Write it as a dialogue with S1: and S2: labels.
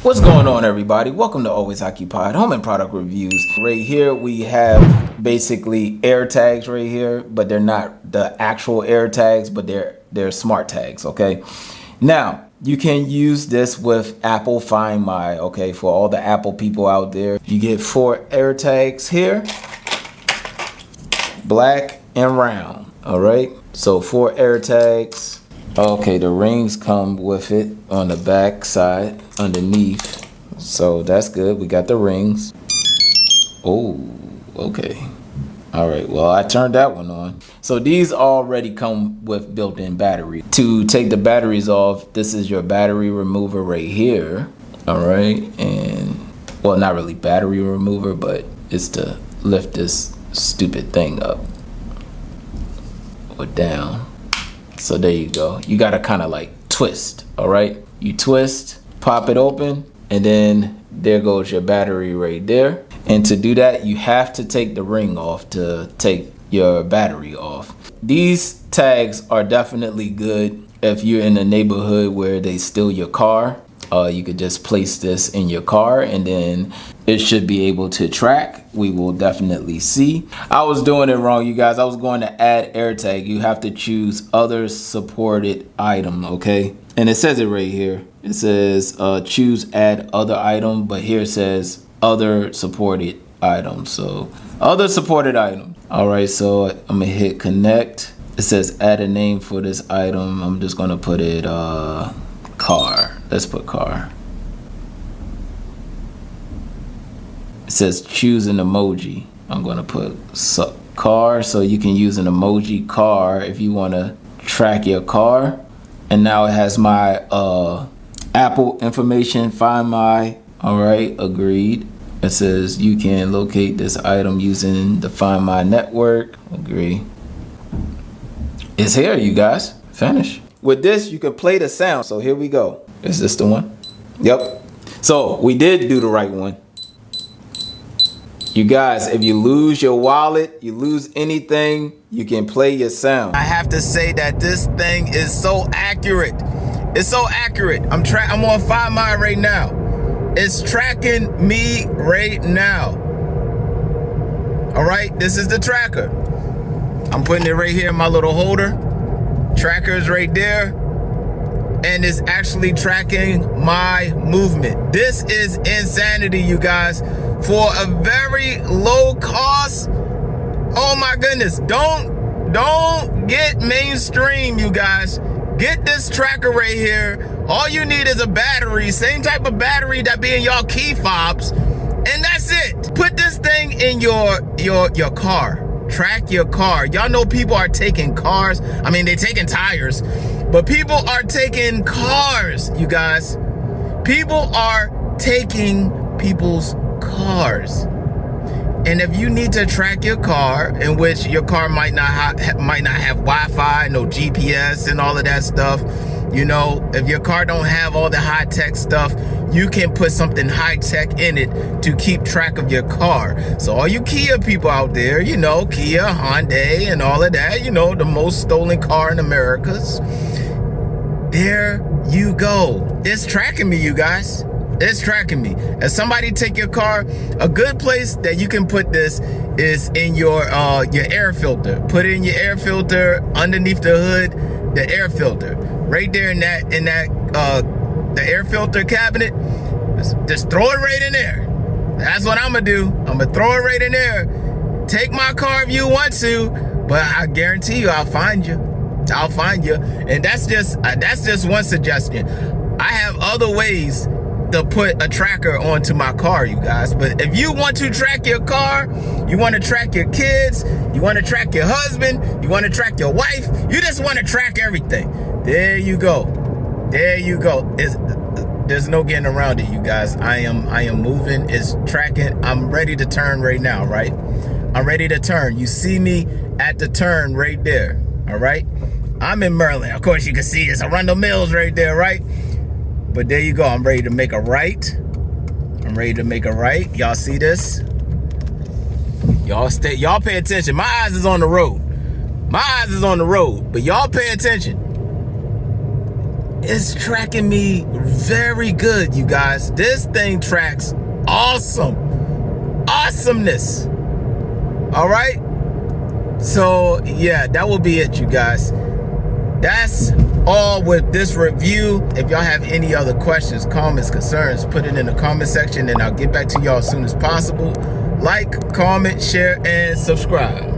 S1: What's going on, everybody? Welcome to Always Occupied Home and Product Reviews. Right here we have basically air tags right here, but they're not the actual air tags, but they're smart tags, okay? Now, you can use this with Apple Find My, okay? For all the Apple people out there, you get 4 air tags here, black and round, all right? So 4 air tags. Okay, the rings come with it on the back side underneath, so that's good. We got the rings. Oh, okay. All right, well, I turned that one on. So these already come with built-in battery. To take the batteries off, this is your battery remover right here. All right, and well, not really battery remover, but it's to lift this stupid thing up or down. So there you go. You gotta kind of like twist, all right? You twist, pop it open, and then there goes your battery right there. And to do that, you have to take the ring off to take your battery off. These tags are definitely good if you're in a neighborhood where they steal your car. You could just place this in your car and then it should be able to track. We will definitely see. I was doing it wrong, you guys. I was going to add AirTag. You have to choose other supported item, okay? And it says it right here. It says choose add other item, but here it says other supported items. So other supported item. All right, so I'm gonna hit connect. It says add a name for this item. I'm just gonna put it car. Let's put car. It says choose an emoji. I'm gonna put car, so you can use an emoji car if you wanna track your car. And now it has my Apple information, Find My. All right, agreed. It says you can locate this item using the Find My network. Agree. It's here, you guys. Finish. With this, you can play the sound. So here we go. Is this the one? Yep. So we did do the right one. You guys, if you lose your wallet, you lose anything, you can play your sound. I have to say that this thing is so accurate. It's so accurate. I'm on Find My right now. It's tracking me right now. All right, this is the tracker. I'm putting it right here in my little holder. Tracker's right there. And it's actually tracking my movement. This is insanity, you guys. For a very low cost. Oh my goodness. Don't get mainstream, you guys. Get this tracker right here. All you need is a battery, same type of battery that be in y'all key fobs, and that's it. Put this thing in your car. Track your car. Y'all know people are taking cars. I mean, they're taking tires, but people are taking cars, you guys. People are taking people's cars. And if you need to track your car, in which your car might not have Wi-Fi, no GPS and all of that stuff, you know, if your car don't have all the high-tech stuff, you can put something high-tech in it to keep track of your car. So all you Kia people out there, you know, Kia, Hyundai, and all of that, you know, the most stolen car in Americas. There you go. It's tracking me, you guys. It's tracking me. If somebody take your car, a good place that you can put this is in your air filter. Put it in your air filter, underneath the hood, the air filter. Right there in that the air filter cabinet. Just throw it right in there. That's what I'm gonna do. I'm gonna throw it right in there. Take my car if you want to, but I guarantee you I'll find you. I'll find you. And that's just one suggestion. I have other ways to put a tracker onto my car, you guys. But if you want to track your car, you want to track your kids, you want to track your husband, you want to track your wife, you just want to track everything. There you go. There you go. There's no getting around it, you guys. I am moving. It's tracking. I'm ready to turn right now, right? I'm ready to turn. You see me at the turn right there, all right? I'm in Maryland. Of course, you can see it's Arundel Mills right there, right? But there you go. I'm ready to make a right. I'm ready to make a right. Y'all see this? Y'all pay attention. My eyes is on the road. My eyes is on the road, but y'all pay attention. it's tracking me very good, you guys. This thing tracks awesomeness. All right, so yeah, that will be it, you guys. That's all with this review. If y'all have any other questions, comments, concerns, put it in the comment section and I'll get back to y'all as soon as possible. Like, comment, share, and subscribe.